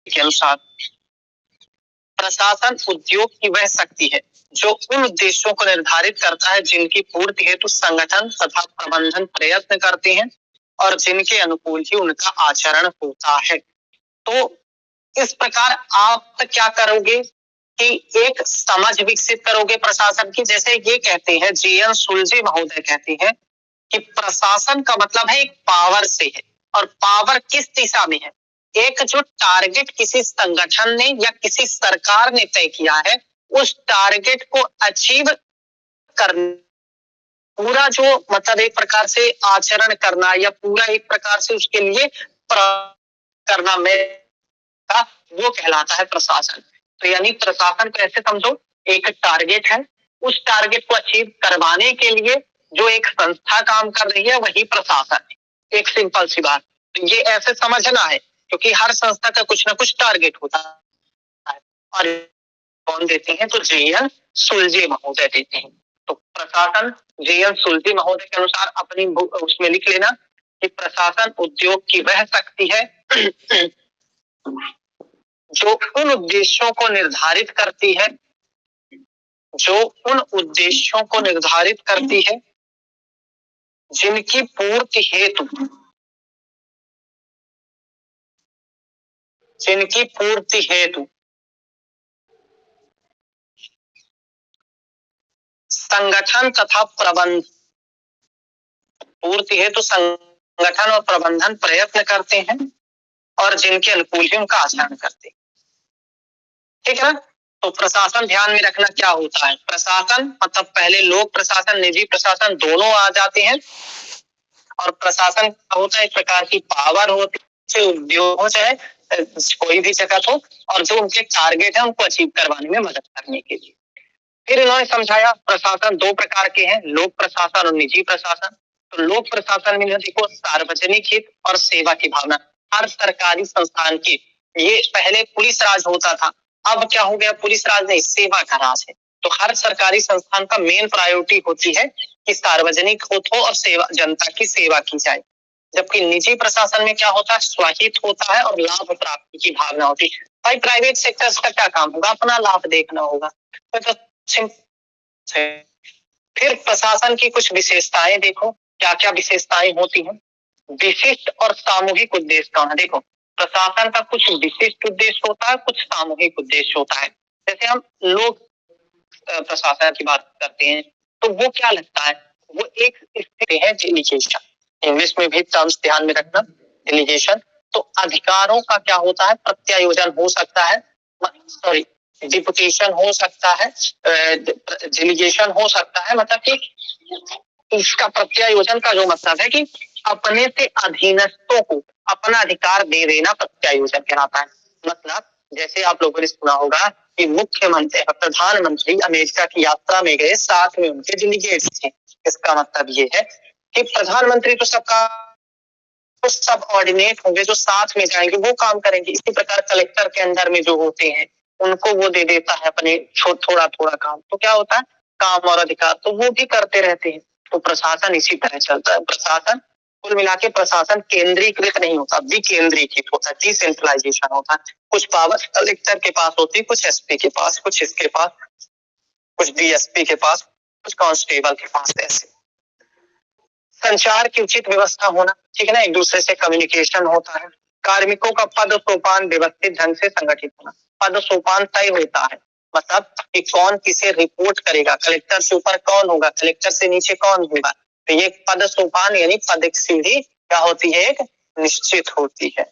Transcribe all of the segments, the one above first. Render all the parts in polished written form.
के अनुसार प्रशासन उद्योग की वह शक्ति है जो उन उद्देश्यों को निर्धारित करता है जिनकी पूर्ति हेतु संगठन तथा प्रबंधन प्रयत्न करते हैं और जिनके अनुकूल ही उनका आचरण होता है। तो इस प्रकार आप क्या करोगे कि एक समझ विकसित करोगे प्रशासन की। जैसे ये कहते हैं जीएन सुलजे महोदय कहते हैं कि प्रशासन का मतलब है एक पावर से है, और पावर किस दिशा में है। एक जो टारगेट किसी संगठन ने या किसी सरकार ने तय किया है, उस टारगेट को अचीव करना, पूरा जो मतलब एक प्रकार से आचरण करना या पूरा एक प्रकार से उसके लिए करना में वो कहलाता है प्रशासन। तो यानी प्रशासन को ऐसे समझो, एक टारगेट है, उस टारगेट को अचीव करवाने के लिए जो एक संस्था काम कर रही है वही प्रशासन है। एक सिंपल सी बात, तो ये ऐसे समझना है क्योंकि हर संस्था का कुछ ना कुछ टारगेट होता है। और कौन देते हैं, तो जीएन सुलजे महोदय देते हैं। तो प्रशासन जीएन सुलजे महोदय के अनुसार अपनी उसमें लिख लेना कि प्रशासन उद्योग की वह शक्ति है जो उन उद्देश्यों को निर्धारित करती है, जो उन उद्देश्यों को निर्धारित करती है जिनकी पूर्ति हेतु संगठन तथा प्रबंधन, पूर्ति हेतु संगठन और प्रबंधन प्रयत्न करते हैं और जिनके अनुकूल ही उनका आचरण करते हैं। ठीक है ना। तो प्रशासन ध्यान में रखना क्या होता है। प्रशासन मतलब पहले लोक प्रशासन निजी प्रशासन दोनों आ जाते हैं, और प्रशासन होता है एक प्रकार की पावर होती है, उद्योग हो चाहे कोई भी जगह हो, और जो उनके टारगेट है उनको अचीव करवाने में मदद करने के लिए। फिर इन्होंने समझाया प्रशासन दो प्रकार के हैं, लोक प्रशासन और निजी प्रशासन। तो लोक प्रशासन में देखो सार्वजनिक हित और सेवा की भावना। हर सरकारी संस्थान की, ये पहले पुलिस राज होता था, अब क्या हो गया, पुलिस राज नहीं, सेवा का राज है। तो हर सरकारी संस्थान का मेन प्रायोरिटी होती है कि सार्वजनिक हित हो और सेवा, जनता की सेवा की जाए। जबकि निजी प्रशासन में क्या होता है, स्वहित होता है और लाभ प्राप्ति की भावना होती है। भाई प्राइवेट सेक्टर का क्या काम होगा, अपना लाभ देखना होगा। तो फिर प्रशासन की कुछ विशेषताएं देखो, क्या क्या विशेषताएं होती हैं। विशिष्ट और सामूहिक उद्देश्य कौन है। देखो प्रशासन का कुछ विशिष्ट उद्देश्य होता है, कुछ सामूहिक उद्देश्य होता है। जैसे हम लोग प्रशासन की बात करते हैं तो वो क्या लगता है, वो एक स्थिति है डेलीगेशन, इंग्लिश में भी टर्म्स ध्यान में रखना, डेलीगेशन। तो अधिकारों का क्या होता है, प्रत्यायोजन हो सकता है, सॉरी डिपुटेशन हो सकता है, डेलीगेशन हो सकता है। मतलब कि इसका प्रत्यायोजन का जो मतलब है कि अपने से अधीनस्थों को अपना अधिकार दे देना प्रत्यायोजन कहलाता है। मतलब जैसे आप लोगों ने सुना होगा कि मुख्यमंत्री प्रधानमंत्री अमेरिका की यात्रा में गए, साथ में उनके डेलीगेट्स थे। इसका मतलब ये है कि प्रधानमंत्री तो सबका सब ऑर्डिनेट होंगे, जो साथ में जाएंगे वो काम करेंगे। इसी प्रकार कलेक्टर के अंदर में जो होते हैं उनको वो दे देता है अपने थोड़ा थोड़ा काम, तो क्या होता है काम और अधिकार तो वो भी करते रहते हैं। तो प्रशासन इसी तरह चलता है। प्रशासन कुल मिला के प्रशासन केंद्रीकृत नहीं होता, विकेंद्रीकृत होता है, डिसेंट्रलाइजेशन होता है। कुछ पावर कलेक्टर के पास होती है, कुछ एसपी के पास, कुछ इसके पास, कुछ डीएसपी के पास, कुछ कांस्टेबल के पास। ऐसे संचार की उचित व्यवस्था होना, ठीक है ना, एक दूसरे से कम्युनिकेशन होता है। कार्मिकों का पद सोपान व्यवस्थित ढंग से संगठित होना, पद सोपान तय होता है। मतलब कि कौन किसे रिपोर्ट करेगा, कलेक्टर से ऊपर कौन होगा, कलेक्टर से नीचे कौन होगा। तो ये पद सोपान यानी पद की सीढ़ी क्या होती है, एक निश्चित होती है।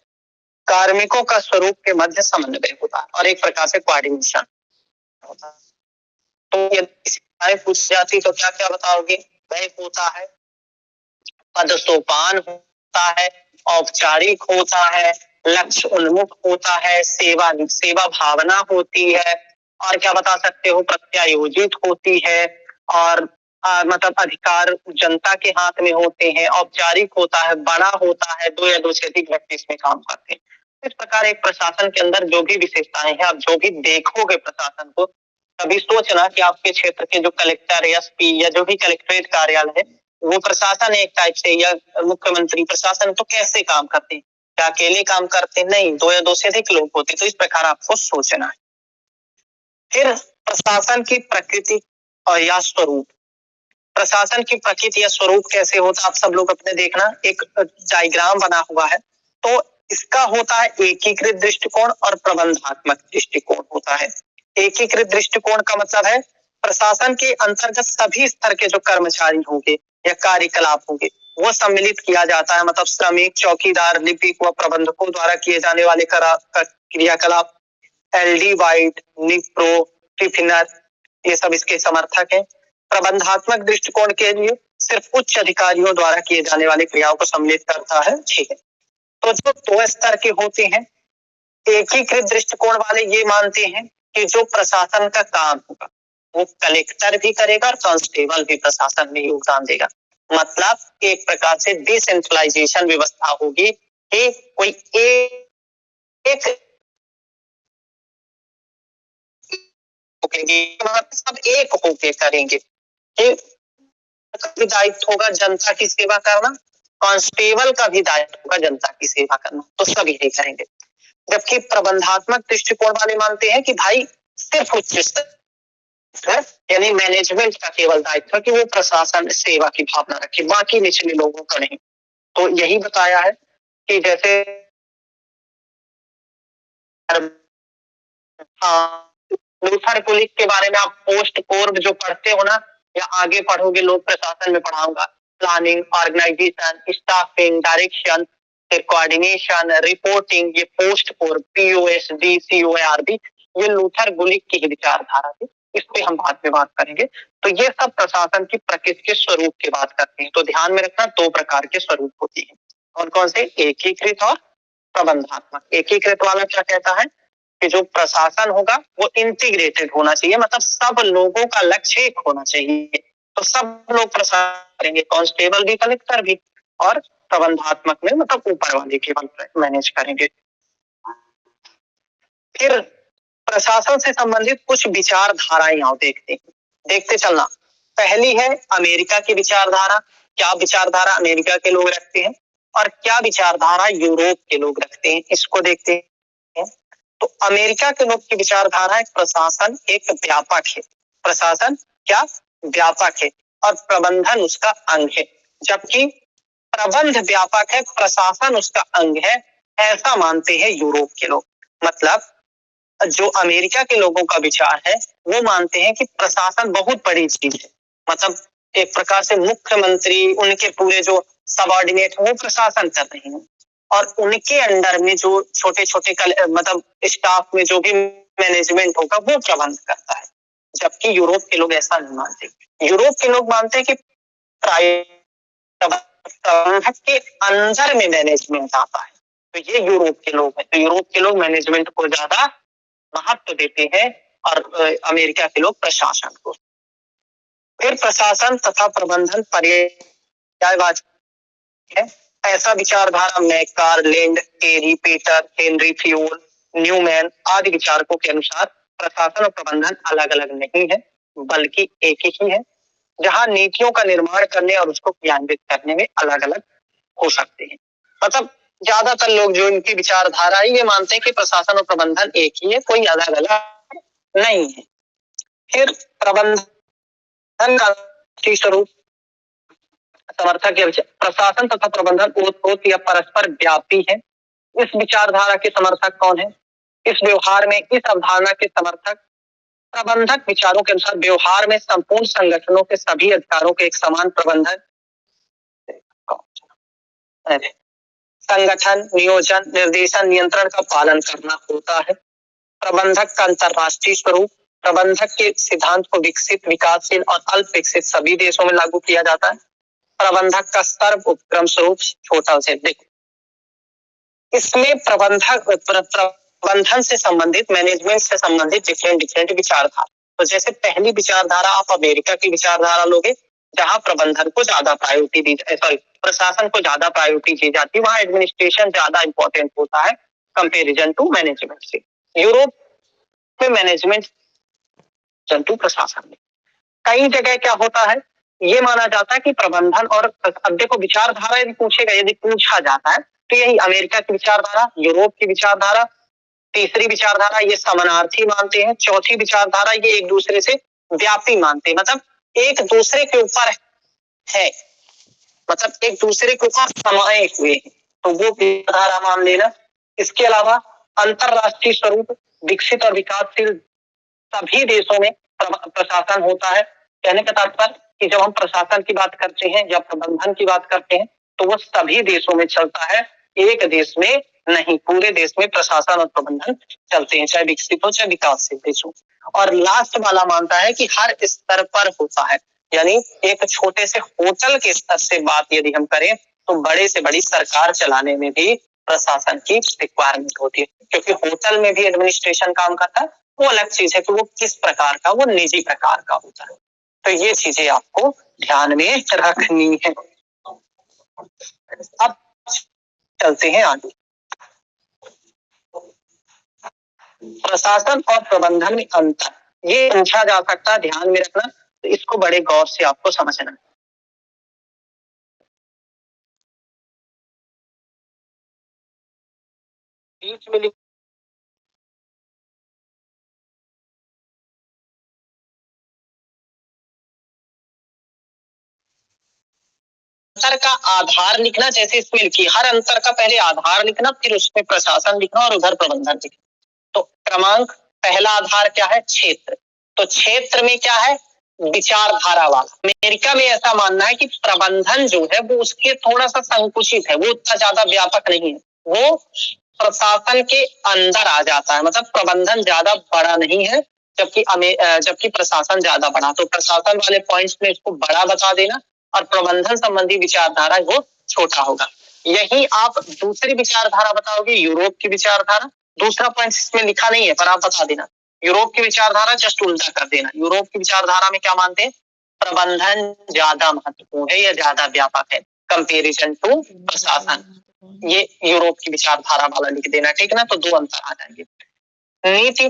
कार्मिकों का स्वरूप के मध्य समन्वय होता है और एक प्रकार से कोऑर्डिनेशन होता है। तो यदि पूछ जाती तो क्या क्या बताओगे, वह होता है, पद सोपान होता है, औपचारिक होता है, लक्ष्य उन्मुख होता है, सेवा भावना होती है, और क्या बता सकते हो, प्रत्यायोजित होती है, और मतलब अधिकार जनता के हाथ में होते हैं, औपचारिक होता है, बड़ा होता है, दो या दो से अधिक व्यक्ति इसमें काम करते हैं। इस प्रकार एक प्रशासन के अंदर जो भी विशेषताएं हैं, आप जो भी देखोगे प्रशासन को, कभी सोचना कि आपके क्षेत्र के जो कलेक्टर, एसपी या जो भी कलेक्ट्रेट कार्यालय है वो प्रशासन एक टाइप से, या मुख्यमंत्री प्रशासन तो कैसे काम करते हैं। क्या अकेले काम करते? नहीं, 2 या 2 से अधिक लोग होते। तो इस प्रकार आपको सोचना है। फिर प्रशासन की प्रकृति और या स्वरूप। प्रशासन की प्रकृति या स्वरूप कैसे होता है आप सब लोग अपने देखना। एक डायग्राम बना हुआ है। तो इसका होता है एकीकृत दृष्टिकोण और प्रबंधात्मक दृष्टिकोण होता है। एकीकृत दृष्टिकोण का मतलब है प्रशासन के अंतर्गत सभी स्तर के जो कर्मचारी होंगे या कार्यकलाप होंगे वो सम्मिलित किया जाता है। मतलब श्रमिक, चौकीदार, लिपिक व प्रबंधकों द्वारा किए जाने वाले क्रियाकलाप एलडी वाइट, निप्रो, टिफिनर ये सब इसके समर्थक हैं। प्रबंधात्मक दृष्टिकोण के लिए सिर्फ उच्च अधिकारियों द्वारा किए जाने वाली क्रियाओं को सम्मिलित करता है। ठीक है, तो जो 2 स्तर के होते हैं, एकीकृत दृष्टिकोण वाले ये मानते हैं कि जो प्रशासन का काम होगा वो कलेक्टर भी करेगा और कांस्टेबल भी प्रशासन में योगदान देगा। मतलब एक प्रकार से डिसेंट्रलाइजेशन व्यवस्था होगी कि कोई एक सब एक होके करेंगे। दायित्व होगा जनता की सेवा करना, कांस्टेबल का भी दायित्व होगा जनता की सेवा करना, तो सब यही करेंगे। जबकि प्रबंधात्मक दृष्टिकोण वाले मानते हैं कि भाई सिर्फ उच्च स्तर यानी मैनेजमेंट का केवल दायित्व है कि वो प्रशासन सेवा की भावना रखे, बाकी निचले लोगों का नहीं। तो यही बताया है कि जैसे लूथर कुलिक के बारे में आप पोस्ट कोर्ब जो पढ़ते हो ना या आगे पढ़ोगे लोक प्रशासन में पढ़ाऊंगा, प्लानिंग, ऑर्गेनाइजेशन, स्टाफिंग, डायरेक्शन, फिर कोऑर्डिनेशन, रिपोर्टिंग, ये पोस्ट कोर्ब, POSD, COARB, ये लूथर कुलिक की विचारधारा थी। इस पे हम बाद में बात करेंगे। तो ये सब प्रशासन की प्रकृति के स्वरूप की बात करते हैं। तो ध्यान में रखना 2 प्रकार के स्वरूप होती है। कौन कौन से? एकीकृत और प्रबंधात्मक। एकीकृत वाला क्या कहता है कि जो प्रशासन होगा वो इंटीग्रेटेड होना चाहिए, मतलब सब लोगों का लक्ष्य एक होना चाहिए। तो सब लोग प्रशासन करेंगे, कांस्टेबल भी, कलेक्टर भी, और प्रबंधात्मक में मतलब ऊपर वाले केवल मैनेज करेंगे। फिर प्रशासन से संबंधित कुछ विचारधाराएं आओ देखते चलना। पहली है अमेरिका की विचारधारा। क्या विचारधारा अमेरिका के लोग रखते हैं और क्या विचारधारा यूरोप के लोग रखते हैं, इसको देखते हैं। तो अमेरिका के लोग की विचारधारा है प्रशासन एक व्यापक है। प्रशासन क्या? व्यापक है और प्रबंधन उसका अंग है। जबकि प्रबंध व्यापक है, प्रशासन उसका अंग है, ऐसा मानते हैं यूरोप के लोग। मतलब जो अमेरिका के लोगों का विचार है वो मानते हैं कि प्रशासन बहुत बड़ी चीज है। मतलब एक प्रकार से मुख्यमंत्री, उनके पूरे जो सबऑर्डिनेट वो प्रशासन कर रहे हैं और उनके अंडर में जो छोटे छोटे मतलब स्टाफ में जो भी मैनेजमेंट होगा वो प्रबंध करता है। जबकि यूरोप के लोग ऐसा नहीं मानते। यूरोप के लोग मानते हैं कि प्रबंधक के अंदर में मैनेजमेंट आता है। तो ये यूरोप के लोग हैं। तो यूरोप के लोग मैनेजमेंट को ज्यादा महत्व देते हैं और अमेरिका के लोग प्रशासन को। फिर प्रशासन तथा प्रबंधन पर्यायवाची है। ऐसा विचारधारा मैकार, लैंड, टेरी, पीटर, हेनरी फ्यूल, न्यूमैन आदि विचारकों के अनुसार प्रशासन और प्रबंधन अलग अलग नहीं है बल्कि एक ही है, जहां नीतियों का निर्माण करने और उसको क्रियान्वित करने में अलग अलग हो सकते हैं। मतलब ज्यादातर लोग जो इनकी विचारधारा है ये मानते हैं कि प्रशासन और प्रबंधन एक ही है, कोई अलग अलग नहीं है। फिर प्रबंधन का स्वरूप समर्थक प्रशासन तथा प्रबंधन ओत या परस्पर व्यापी है। इस विचारधारा के समर्थक कौन है? इस व्यवहार में इस अवधारणा के समर्थक प्रबंधक विचारों के अनुसार व्यवहार में संपूर्ण संगठनों के सभी अधिकारों के एक समान प्रबंधन, संगठन, नियोजन, निर्देशन, नियंत्रण का पालन करना होता है। प्रबंधक का अंतरराष्ट्रीय स्वरूप प्रबंधक के सिद्धांत को विकसित, विकासशील और अल्प विकसित सभी देशों में लागू किया जाता है। प्रबंधक का सर्व उपक्रम स्वरूप छोटा से देखो, इसमें प्रबंधन से संबंधित, मैनेजमेंट से संबंधित डिफरेंट विचारधारा। तो जैसे पहली विचारधारा आप अमेरिका की विचारधारा लोगे जहां प्रबंधन को ज्यादा प्रायोरिटी दी, सॉरी प्रशासन को ज्यादा प्रायोरिटी दी जाती है, वहां एडमिनिस्ट्रेशन ज्यादा इंपॉर्टेंट होता है कंपैरिजन टू मैनेजमेंट से। यूरोप में मैनेजमेंट जंतु प्रशासन में कई जगह क्या होता है, ये माना जाता है कि प्रबंधन और अब देखो विचारधारा यदि पूछेगा, यदि पूछा जाता है तो यही अमेरिका की विचारधारा, यूरोप की विचारधारा, तीसरी विचारधारा ये समानार्थी मानते हैं, चौथी विचारधारा ये एक दूसरे से व्यापी मानते हैं, मतलब एक दूसरे के ऊपर है, मतलब एक दूसरे के ऊपर समाये हुए हैं, तो वो विचारधारा मान लेना। इसके अलावा अंतरराष्ट्रीय स्वरूप, विकसित और विकासशील सभी देशों में प्रशासन होता है। कहने का तात्पर्य कि जब हम प्रशासन की बात करते हैं या प्रबंधन की बात करते हैं तो वो सभी देशों में चलता है, एक देश में नहीं, पूरे देश में प्रशासन और प्रबंधन चलते हैं, चाहे विकसित हो चाहे विकासशील देश हो। और लास्ट वाला मानता है कि हर स्तर पर होता है, यानी एक छोटे से होटल के स्तर से बात यदि हम करें तो बड़े से बड़ी सरकार चलाने में भी प्रशासन की रिक्वायरमेंट होती है, क्योंकि होटल में भी एडमिनिस्ट्रेशन काम करता है, वो अलग चीज है कि वो किस प्रकार का, वो निजी प्रकार का होता है। तो ये चीजें आपको ध्यान में रखनी है। अब चलते हैं आगे। प्रशासन और प्रबंधन में अंतर, ये पूछा जा सकता है, ध्यान में रखना, तो इसको बड़े गौर से आपको समझना है। बीच में अंतर का आधार लिखना, जैसे इसमें लिखिए, हर अंतर का पहले आधार लिखना, फिर उसमें प्रशासन लिखना और उधर प्रबंधन लिखना। तो क्रमांक पहला आधार क्या है? क्षेत्र। तो क्षेत्र में क्या है? विचारधारा वाला। अमेरिका में ऐसा मानना है कि प्रबंधन जो है वो उसके थोड़ा सा संकुचित है, वो उतना ज्यादा व्यापक नहीं है, वो प्रशासन के अंदर आ जाता है, मतलब प्रबंधन ज्यादा बड़ा नहीं है, जबकि प्रशासन ज्यादा बड़ा। तो प्रशासन वाले पॉइंट्स में इसको बड़ा बता देना और प्रबंधन संबंधी विचारधारा वो छोटा होगा। यही आप दूसरी विचारधारा बताओगे, यूरोप की विचारधारा। दूसरा पॉइंट इसमें लिखा नहीं है पर आप बता देना, यूरोप की विचारधारा जस्ट उल्टा कर देना। यूरोप की विचारधारा में क्या मानते हैं? प्रबंधन ज्यादा महत्वपूर्ण है या ज्यादा व्यापक है कंपेरिजन टू प्रशासन। ये यूरोप की विचारधारा वाला लिख देना, ठीक है ना। तो दो अंतर आ जाएंगे। नीति,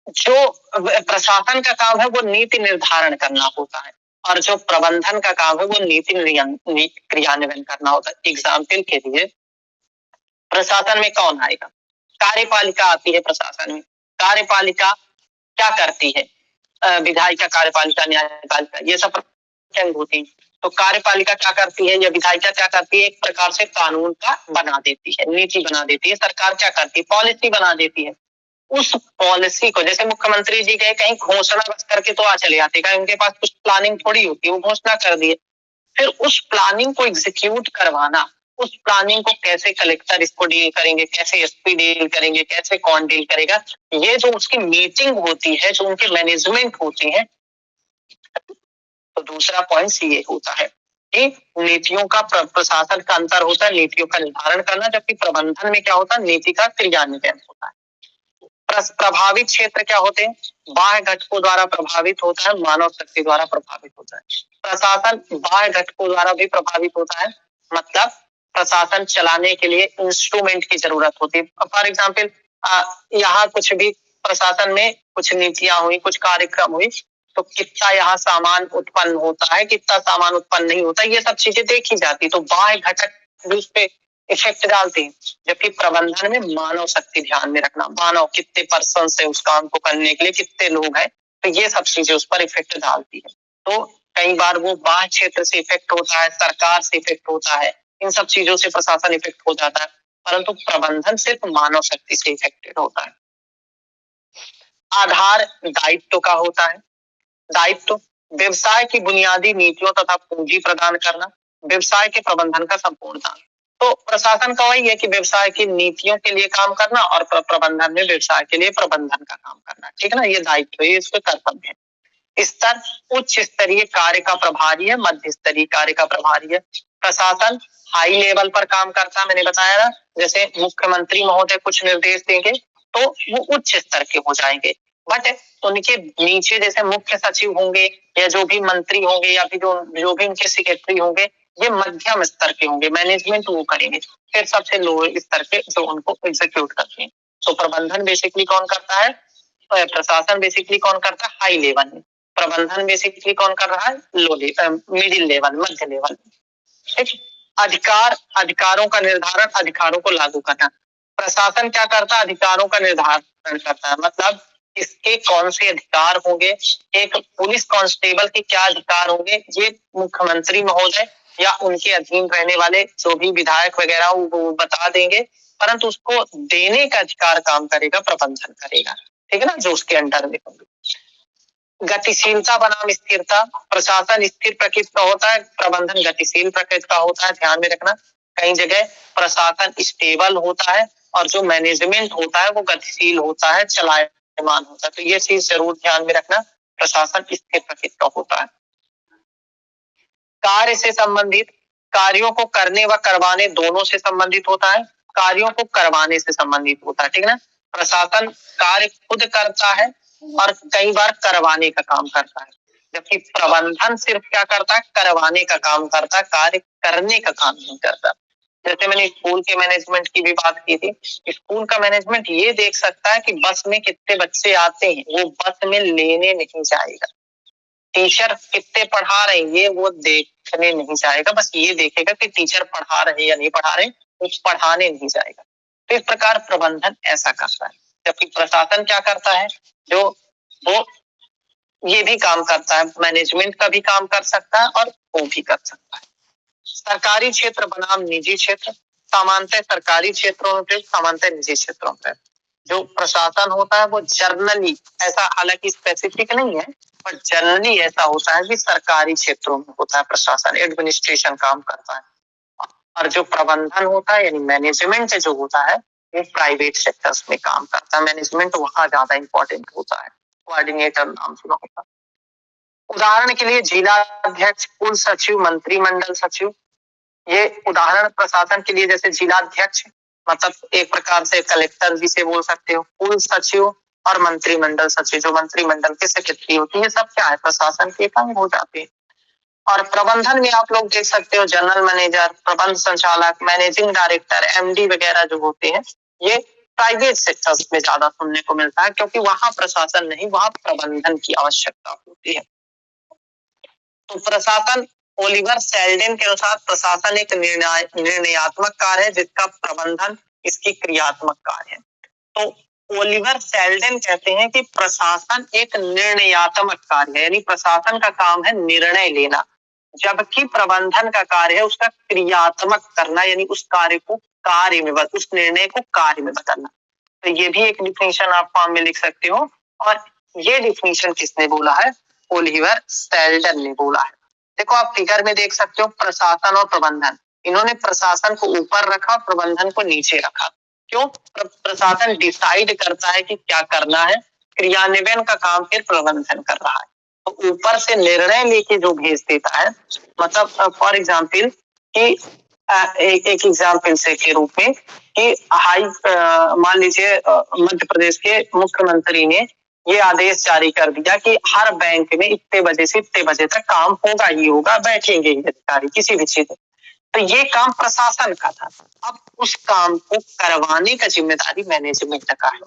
जो प्रशासन का काम है वो नीति निर्धारण करना होता है और जो प्रबंधन का काम है वो नीति क्रियान्वयन करना होता है। एग्जाम्पल के लिए प्रशासन में कौन आएगा? कार्यपालिका आती है प्रशासन में। कार्यपालिका क्या करती है? विधायिका, कार्यपालिका, न्यायपालिका, ये सब अंग होती है। तो कार्यपालिका क्या करती है या विधायिका क्या करती है? एक प्रकार से कानून का बना देती है, नीति बना देती है। सरकार क्या करती है? पॉलिसी बना देती है। उस पॉलिसी को, जैसे मुख्यमंत्री जी गए कहीं घोषणा बस करके तो आ चले आते, कहीं उनके पास कुछ प्लानिंग थोड़ी होती है, वो घोषणा कर दिए। फिर उस प्लानिंग को एग्जीक्यूट करवाना, उस प्लानिंग को कैसे कलेक्टर इसको डील करेंगे, कैसे एसपी डील करेंगे, कैसे कौन डील करेगा, ये जो उसकी मीटिंग होती है, जो उनकी मैनेजमेंट होती है। तो दूसरा पॉइंट ये होता है कि नीतियों का प्रशासन का अंतर होता है, नीतियों का निर्धारण करना, जबकि प्रबंधन में क्या होता है? नीति का क्रियान्वयन होता है। प्रभावित क्षेत्र क्या होते हैं? बाह्य घटकों द्वारा प्रभावित होता है, मानव शक्ति द्वारा प्रभावित होता है। प्रशासन बाह्य घटकों द्वारा भी प्रभावित होता है, मतलब प्रशासन चलाने के लिए इंस्ट्रूमेंट की जरूरत होती है। फॉर एग्जाम्पल, यहाँ कुछ भी प्रशासन में कुछ नीतियां हुई, कुछ कार्यक्रम हुई, तो कितना यहाँ सामान उत्पन्न होता है, कितना सामान उत्पन्न नहीं होता, ये सब चीजें देखी जाती। तो बाह्य घटक भी उस पे इफेक्ट डालते हैं, जबकि प्रबंधन में मानव शक्ति ध्यान में रखना, मानव कितने पर्सन है उस काम को करने के लिए, कितने लोग हैं, तो ये सब चीजें उस पर इफेक्ट डालती है। तो कई बार वो बाह्य क्षेत्र से इफेक्ट होता है, सरकार से इफेक्ट होता है, इन सब चीजों से प्रशासन इफेक्ट हो जाता है, परंतु प्रबंधन सिर्फ मानव शक्ति से इफेक्टेड होता है। आधार दायित्व का होता है। दायित्व व्यवसाय की बुनियादी नीतियों तथा पूंजी प्रदान करना, व्यवसाय के प्रबंधन का संपूर्ण दान। तो प्रशासन का वही है कि व्यवसाय की नीतियों के लिए काम करना और प्रबंधन में व्यवसाय के लिए प्रबंधन का काम करना, ठीक है ना। ये दायित्व है, इसके कर्तव्य है। स्तर उच्च स्तरीय कार्य का प्रभारी है, मध्य स्तरीय कार्य का प्रभारी है। प्रशासन हाई लेवल पर काम करता है, मैंने बताया ना, जैसे मुख्यमंत्री महोदय कुछ निर्देश देंगे तो वो उच्च स्तर के हो जाएंगे, बट उनके नीचे जैसे मुख्य सचिव होंगे या जो भी मंत्री होंगे या फिर जो भी उनके सेक्रेटरी होंगे, ये मध्यम स्तर के होंगे, मैनेजमेंट वो करेंगे। फिर सबसे लो स्तर के जो उनको एग्जीक्यूट करते हैं। तो प्रबंधन बेसिकली कौन करता है? प्रशासन बेसिकली कौन करता है? हाई लेवल में। प्रबंधन बेसिकली कौन कर रहा है? लो लेवल, मिडिल लेवल, मध्य लेवल, ठीक। अधिकारों का निर्धारण, अधिकारों को लागू करना। प्रशासन क्या करता है? अधिकारों का निर्धारण करता है, मतलब इसके कौन से अधिकार होंगे, एक पुलिस कांस्टेबल के क्या अधिकार होंगे, ये मुख्यमंत्री महोदय या उनके अधीन रहने वाले जो भी विधायक वगैरह वो बता देंगे, परंतु उसको देने का अधिकार काम करेगा प्रबंधन करेगा, ठीक है ना, जो उसके अंडर में होंगे। गतिशीलता बनाम स्थिरता, प्रशासन स्थिर प्रकृति का होता है, प्रबंधन गतिशील प्रकृति का होता है, ध्यान में रखना। कई जगह प्रशासन स्टेबल होता है और जो मैनेजमेंट होता है वो गतिशील होता है, चलायमान होता है, तो ये चीज जरूर ध्यान में रखना, प्रशासन स्थिर प्रकृति का होता है। कार्य से संबंधित, कार्यों को करने व करवाने दोनों से संबंधित होता है, कार्यों को करवाने से संबंधित होता है, ठीक है ना। प्रशासन कार्य खुद करता है और कई बार करवाने का काम करता है, जबकि प्रबंधन सिर्फ क्या करता है? करवाने का काम करता है, कार्य करने का काम नहीं करता। जैसे मैंने स्कूल के मैनेजमेंट की भी बात की थी, स्कूल का मैनेजमेंट ये देख सकता है कि बस में कितने बच्चे आते हैं, वो बस में लेने नहीं जाएगा। टीचर कितने पढ़ा रहे हैं ये वो देखने नहीं जाएगा, बस ये देखेगा कि टीचर पढ़ा रहे या नहीं पढ़ा रहे, वो पढ़ाने नहीं जाएगा। तो इस प्रकार प्रबंधन ऐसा करता है, जबकि प्रशासन क्या करता है? जो वो ये भी काम करता है, मैनेजमेंट का भी काम कर सकता है और वो भी कर सकता है। सरकारी क्षेत्र बनाम निजी क्षेत्र, सामान्यतः सरकारी क्षेत्रों में, सामान्यतः निजी क्षेत्रों में जो प्रशासन होता है वो जर्नली, ऐसा हालांकि स्पेसिफिक नहीं है, पर जनरली ऐसा होता है कि सरकारी क्षेत्रों में होता है प्रशासन, एडमिनिस्ट्रेशन काम करता है, और जो प्रबंधन होता है यानी मैनेजमेंट जो होता है वो प्राइवेट सेक्टर्स में काम करता है। मैनेजमेंट वहां ज्यादा इंपॉर्टेंट होता है, कोऑर्डिनेटर नाम सुना होगा। उदाहरण के लिए जिला अध्यक्ष, कुल सचिव, मंत्रिमंडल सचिव, ये उदाहरण प्रशासन के लिए, जैसे जिलाध्यक्ष मतलब एक प्रकार से कलेक्टर जिसे बोल सकते हो, कुल सचिव और मंत्रिमंडल सचिव जो मंत्रिमंडल के सेक्रेटरी होती है, सब क्या है? प्रशासन के काम हो जाते हैं। और प्रबंधन में आप लोग देख सकते हो जनरल मैनेजर, प्रबंध संचालक, मैनेजिंग डायरेक्टर, एमडी वगैरह जो होते हैं, ये प्राइवेट सेक्टर्स में ज्यादा सुनने को मिलता है, क्योंकि वहां प्रशासन नहीं, वहां प्रबंधन की आवश्यकता होती है। तो प्रशासन, ओलिवर सेल्डेन के अनुसार प्रशासन एक निर्णयात्मक कार्य है जिसका प्रबंधन इसकी क्रियात्मक कार्य है। तो ओलिवर सेल्डेन कहते हैं कि प्रशासन एक निर्णयात्मक कार्य है, यानी प्रशासन का काम है निर्णय लेना, जबकि प्रबंधन का कार्य है उसका क्रियात्मक करना, यानी उस कार्य को कार्य में, उस निर्णय को कार्य में बदलना। तो ये भी एक डिफिनेशन आप फॉर्म में लिख सकते हो, और ये डिफिनेशन किसने बोला है? ओलिवर सेल्डन ने बोला है। देखो आप फिगर में देख सकते हो प्रशासन और प्रबंधन, इन्होंने प्रशासन को ऊपर रखा, प्रबंधन को नीचे रखा। क्यों? प्रशासन डिसाइड करता है कि क्या करना है, क्रियान्वयन का काम फिर प्रबंधन कर रहा है। तो ऊपर से निर्णय लेके जो भेज देता है, मतलब फॉर एग्जाम्पल कि एक एग्जाम्पल से के रूप में कि मान लीजिए मध्य प्रदेश के मुख्यमंत्री ने ये आदेश जारी कर दिया कि हर बैंक में इतने बजे से इतने बजे तक काम होगा ही होगा, बैठेंगे ही अधिकारी किसी भी चीज। तो ये काम प्रशासन का था। अब उस काम को करवाने का जिम्मेदारी मैनेजमेंट का है।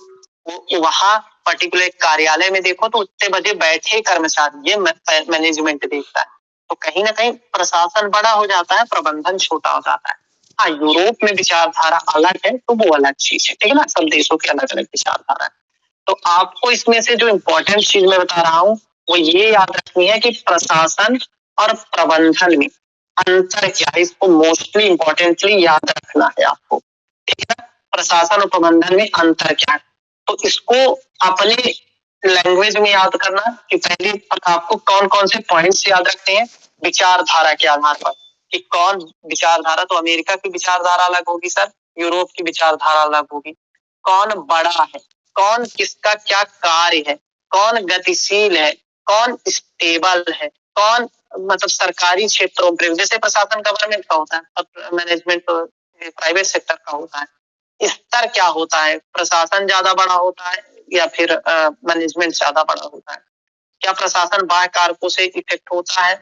वो वहां पर्टिकुलर कार्यालय में देखो तो इतने बजे बैठे कर्मचारी, ये मैनेजमेंट देखता है। तो कहीं ना कहीं प्रशासन बड़ा हो जाता है, प्रबंधन छोटा हो जाता है। हाँ, यूरोप में विचारधारा अलग है तो वो अलग चीज है, ठीक है ना, सब देशों की अलग अलग विचारधारा है। तो आपको इसमें से जो इम्पोर्टेंट चीज मैं बता रहा हूँ वो ये याद रखनी है कि प्रशासन और प्रबंधन में अंतर क्या है, इसको मोस्टली इम्पोर्टेंटली याद रखना है आपको, ठीक है। प्रशासन और प्रबंधन में अंतर क्या है, तो इसको अपने लैंग्वेज में याद करना कि पहले आपको कौन कौन से पॉइंट्स याद रखते हैं विचारधारा के आधार पर, कि कौन विचारधारा, तो अमेरिका की विचारधारा अलग होगी सर, यूरोप की विचारधारा अलग होगी। कौन बड़ा है, कौन किसका क्या कार्य है, कौन गतिशील है, कौन स्टेबल है, कौन मतलब सरकारी क्षेत्रों में, जैसे प्रशासन गवर्नमेंट का होता है और मैनेजमेंट प्राइवेट सेक्टर का होता है। स्तर क्या होता है, प्रशासन ज्यादा बड़ा होता है या फिर मैनेजमेंट ज्यादा बड़ा होता है? क्या प्रशासन बाह्य कारकों से इफेक्ट होता है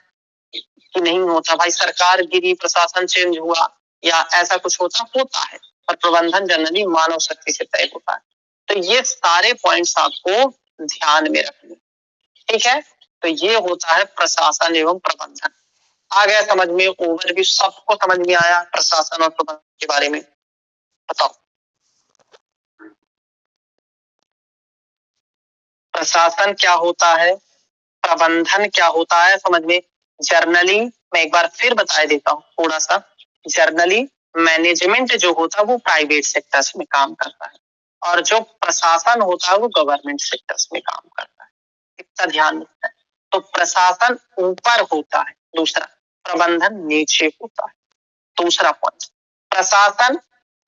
कि नहीं होता? भाई सरकार गिरी, प्रशासन चेंज हुआ या ऐसा कुछ होता है, और प्रबंधन जनरली मानव शक्ति से तय होता है। तो ये सारे पॉइंट्स आपको ध्यान में रखने, ठीक है। तो ये होता है प्रशासन एवं प्रबंधन। आ गया समझ में? ओवरव्यू सबको समझ में आया प्रशासन और प्रबंधन के बारे में? बताओ प्रशासन क्या होता है, प्रबंधन क्या होता है समझ में? जर्नली मैं एक बार फिर बता देता हूँ थोड़ा सा। जर्नली मैनेजमेंट जो होता है वो प्राइवेट सेक्टर्स में काम करता है और जो प्रशासन होता है वो गवर्नमेंट सेक्टर्स में काम करता है। इतना ध्यान रखना है। तो प्रशासन ऊपर होता है, दूसरा प्रबंधन नीचे होता है। दूसरा पॉइंट, प्रशासन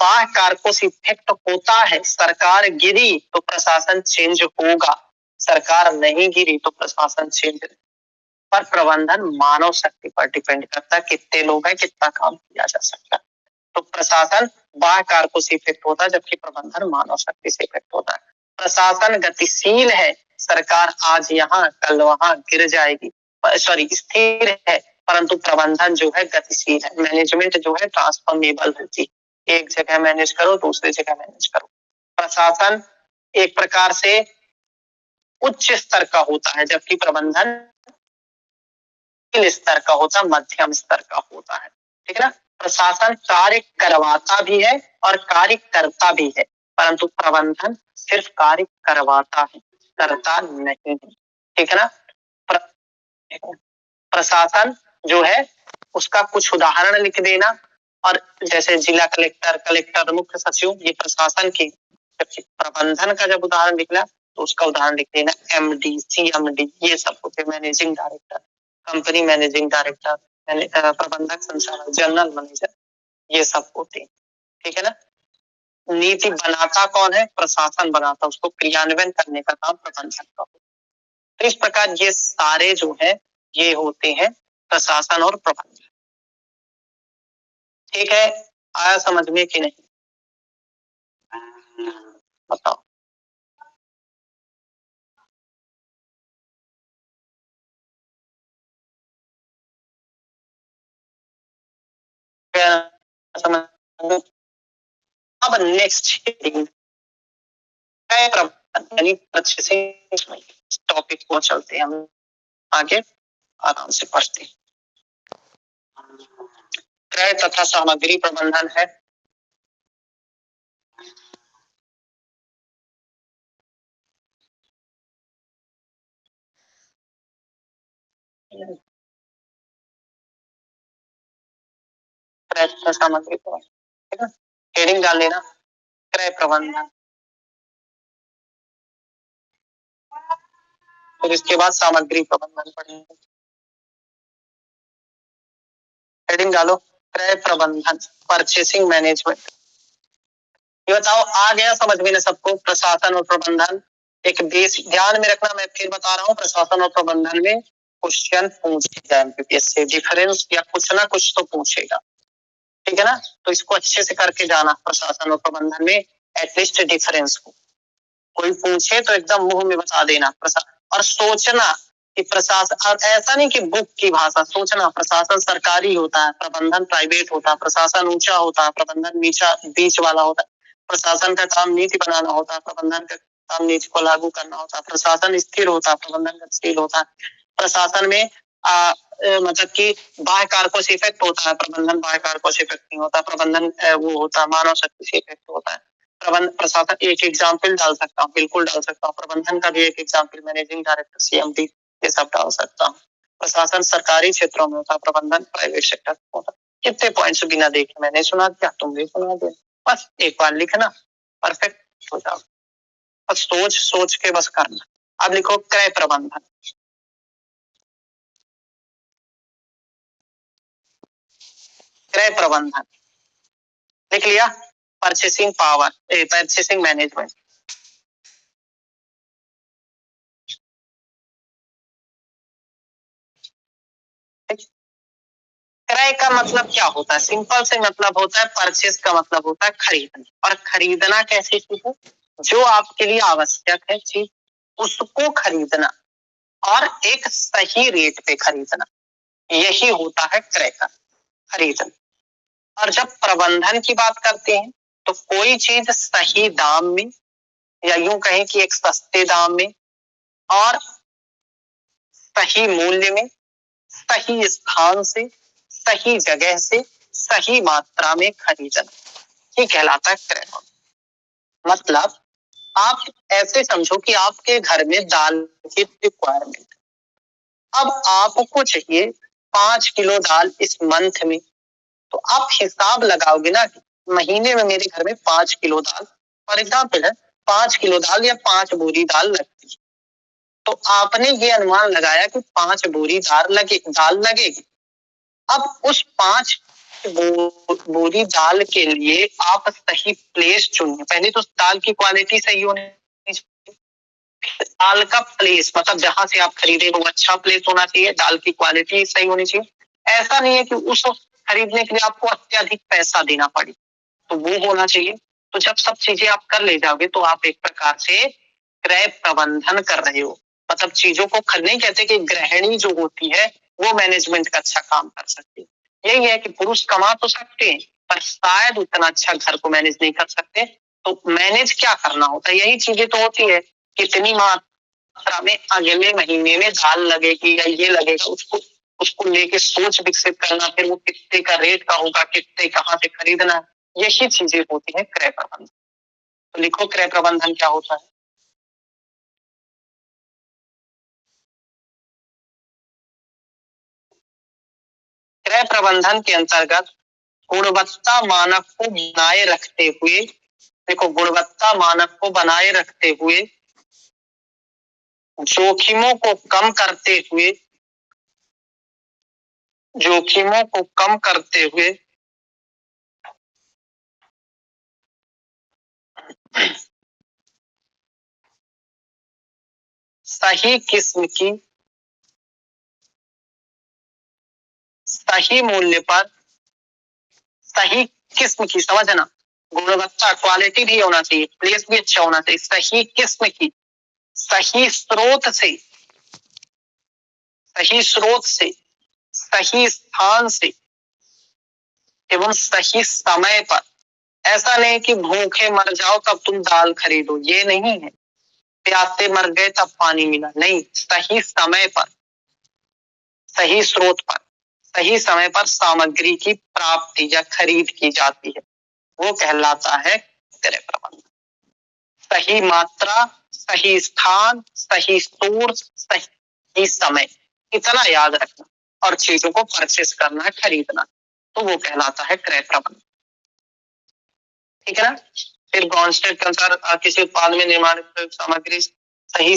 बाह्य कारकों से इफेक्ट होता है। सरकार गिरी तो प्रशासन चेंज होगा, सरकार नहीं गिरी तो प्रशासन चेंज नहीं। पर प्रबंधन मानव शक्ति पर डिपेंड करता है, कितने लोग हैं, कितना काम किया जा सकता है। तो प्रशासन बाह्य कारकों से इफेक्ट होता है जबकि प्रबंधन मानव शक्ति से इफेक्ट होता है। प्रशासन गतिशील है, सरकार आज यहाँ कल वहां गिर जाएगी, सॉरी स्थिर है, परंतु प्रबंधन जो है गतिशील है। मैनेजमेंट जो है ट्रांसफॉर्मेबल होती है, एक जगह मैनेज करो दूसरी जगह मैनेज करो। प्रशासन एक प्रकार से उच्च स्तर का होता है जबकि प्रबंधन स्तर का होता, मध्यम स्तर का होता है। ठीक है ना? प्रशासन कार्य करवाता भी है और कार्य करता भी है, परंतु प्रबंधन सिर्फ कार्य करवाता है, करता नहीं है। ठीक है ना? प्रशासन जो है उसका कुछ उदाहरण लिख देना, और जैसे जिला कलेक्टर, कलेक्टर, मुख्य सचिव, ये प्रशासन के। प्रबंधन का जब उदाहरण लिखना तो उसका उदाहरण लिख देना एमडी, सीएमडी, ये सब होते managing director, company managing director, प्रबंधक संचालक, जनरल मैनेजर, ये सब होते हैं। ठीक है ना? नीति बनाता कौन है? प्रशासन बनाता, उसको क्रियान्वयन करने का काम प्रबंधन का होता है। इस प्रकार ये सारे जो है ये होते हैं प्रशासन और प्रबंधन। ठीक है, आया समझ में कि नहीं? बताओ। समझ। अब नेक्स्ट टॉपिक को चलते हैं हम आगे, आराम से पढ़ते हैं। क्रय तथा सामग्री प्रबंधन है। क्रय तथा सामग्री प्रबंधन, ठीक है, हेडिंग डाल लेना क्रय प्रबंधन, फिर इसके बाद सामग्री प्रबंधन पढ़ेंगे। हेडिंग डालो क्रय प्रबंधन, परचेसिंग मैनेजमेंट। ये बताओ आ गया समझ में ना सबको? प्रशासन और प्रबंधन एक बेस ध्यान में रखना, मैं फिर बता रहा हूँ, प्रशासन और प्रबंधन में क्वेश्चन पूछेगा एमपीएससी से, डिफरेंस या कुछ ना कुछ तो पूछेगा। ठीक है ना? तो इसको अच्छे से करके जाना, प्रशासन और प्रबंधन में एटलीस्ट डिफरेंस को कोई पूछे तो एकदम मुंह में बता देना। और सोचना कि प्रशासन, और ऐसा नहीं कि बुक की भाषा, सोचना प्रशासन सरकारी होता है, प्रबंधन प्राइवेट होता है, प्रशासन ऊंचा होता है, प्रबंधन नीचा बीच वाला होता है, प्रशासन का काम नीति बनाना होता है, प्रबंधन का काम नीति को लागू करना होता है, प्रशासन स्थिर होता है, प्रबंधन गतिशील होता है, प्रशासन में मतलब कि बाह्य कारकों से इफेक्ट होता है, प्रबंधन बाह्य कारकों से इफेक्ट नहीं होता, प्रबंधन वो होता है मानव शक्ति से इफेक्ट होता है। प्रबंधन प्रशासन एक एग्जाम्पल डाल सकता हूँ, बिल्कुल डाल सकता हूँ, प्रबंधन का भी एक एग्जाम्पल मैनेजिंग डायरेक्टर, सीएमडी, ये सब डाल सकता हूँ। प्रशासन सरकारी क्षेत्रों में होता है, प्रबंधन प्राइवेट सेक्टर में होता है। कितने पॉइंट्स बिना देखे मैंने सुना दिया, तुम भी सुना दिया, बस एक बार लिखना परफेक्ट हो जाओ, बस सोच सोच के बस करना। अब लिखो क्रय प्रबंधन, क्रय प्रबंधन लिख लिया, परचेसिंग पावर, परचेसिंग मैनेजमेंट। क्रय का मतलब क्या होता है? सिंपल से मतलब होता है परचेस का मतलब होता है खरीदना, और खरीदना कैसी चीज है? जो आपके लिए आवश्यक है चीज उसको खरीदना और एक सही रेट पे खरीदना, यही होता है क्रय का खरीदना। और जब प्रबंधन की बात करते हैं तो कोई चीज सही दाम में, या यूं कहें कि एक सस्ते दाम में और सही मूल्य में सही स्थान से, सही जगह से, सही मात्रा में खरीदना, ये कहलाता है क्रय प्रबंधन। मतलब आप ऐसे समझो कि आपके घर में दाल की रिक्वायरमेंट, अब आपको चाहिए 5 किलो दाल इस मंथ में, तो आप हिसाब लगाओगे ना कि महीने में मेरे घर में 5 किलो दाल, फॉर एग्जाम्पल है 5 किलो दाल या 5 बोरी दाल लगती है, तो आपने ये अनुमान लगाया कि 5 बोरी दाल लगेगी। अब उस 5 बोरी दाल के लिए आप सही प्लेस चुनिए। पहले तो दाल की क्वालिटी सही होनी चाहिए, दाल का प्लेस मतलब जहां से आप खरीदे वो अच्छा प्लेस होना चाहिए, दाल की क्वालिटी सही होनी चाहिए। ऐसा नहीं है कि उस खरीदने के लिए आपको अत्यधिक पैसा देना पड़े, तो वो होना चाहिए। तो जब सब चीजें आप कर ले जाओगे तो आप एक प्रकार से क्रय प्रबंधन कर रहे हो। मतलब चीजों को नहीं कहते कि गृहिणी जो होती है वो मैनेजमेंट का अच्छा काम कर सकती है। यही है कि पुरुष कमा तो सकते हैं पर शायद उतना अच्छा घर को मैनेज नहीं कर सकते। तो मैनेज क्या करना होता है, यही चीजें तो होती है। कितनी मात्रा में अगले महीने में दाल लगेगी या ये लगेगा, उसको उसको लेके सोच विकसित करना, फिर वो कितने का रेट का होगा, कितने कहाँ से खरीदना, यही चीजें होती है क्रय प्रबंधन। तो लिखो क्रय प्रबंधन क्या होता है। क्रय प्रबंधन के अंतर्गत गुणवत्ता मानक को बनाए रखते हुए, देखो गुणवत्ता मानक को बनाए रखते हुए, जोखिमों को कम करते हुए, जोखिमों को कम करते हुए सही किस्म की सही मूल्य पर, सही किस्म की, समझना, गुणवत्ता क्वालिटी भी होना चाहिए, प्लेस भी अच्छा होना चाहिए, सही किस्म की, सही स्रोत से, सही स्रोत से, सही स्थान से एवं सही समय पर। ऐसा नहीं कि भूखे मर जाओ तब तुम दाल खरीदो, ये नहीं है। प्यासे मर गए तब पानी मिला, नहीं, सही समय पर, सही स्रोत पर, सही समय पर सामग्री की प्राप्ति या खरीद की जाती है, वो कहलाता है क्रय प्रबंधन। सही मात्रा, सही स्थान, सही सोर्स, सही समय, इतना याद रखना और चीजों को परचेस करना, खरीदना, तो वो कहलाता है क्रय प्रबंधन। ठीक है ना। फिर गॉन्स्टेट के अनुसार किसी उत्पाद में निर्माण सामग्री सही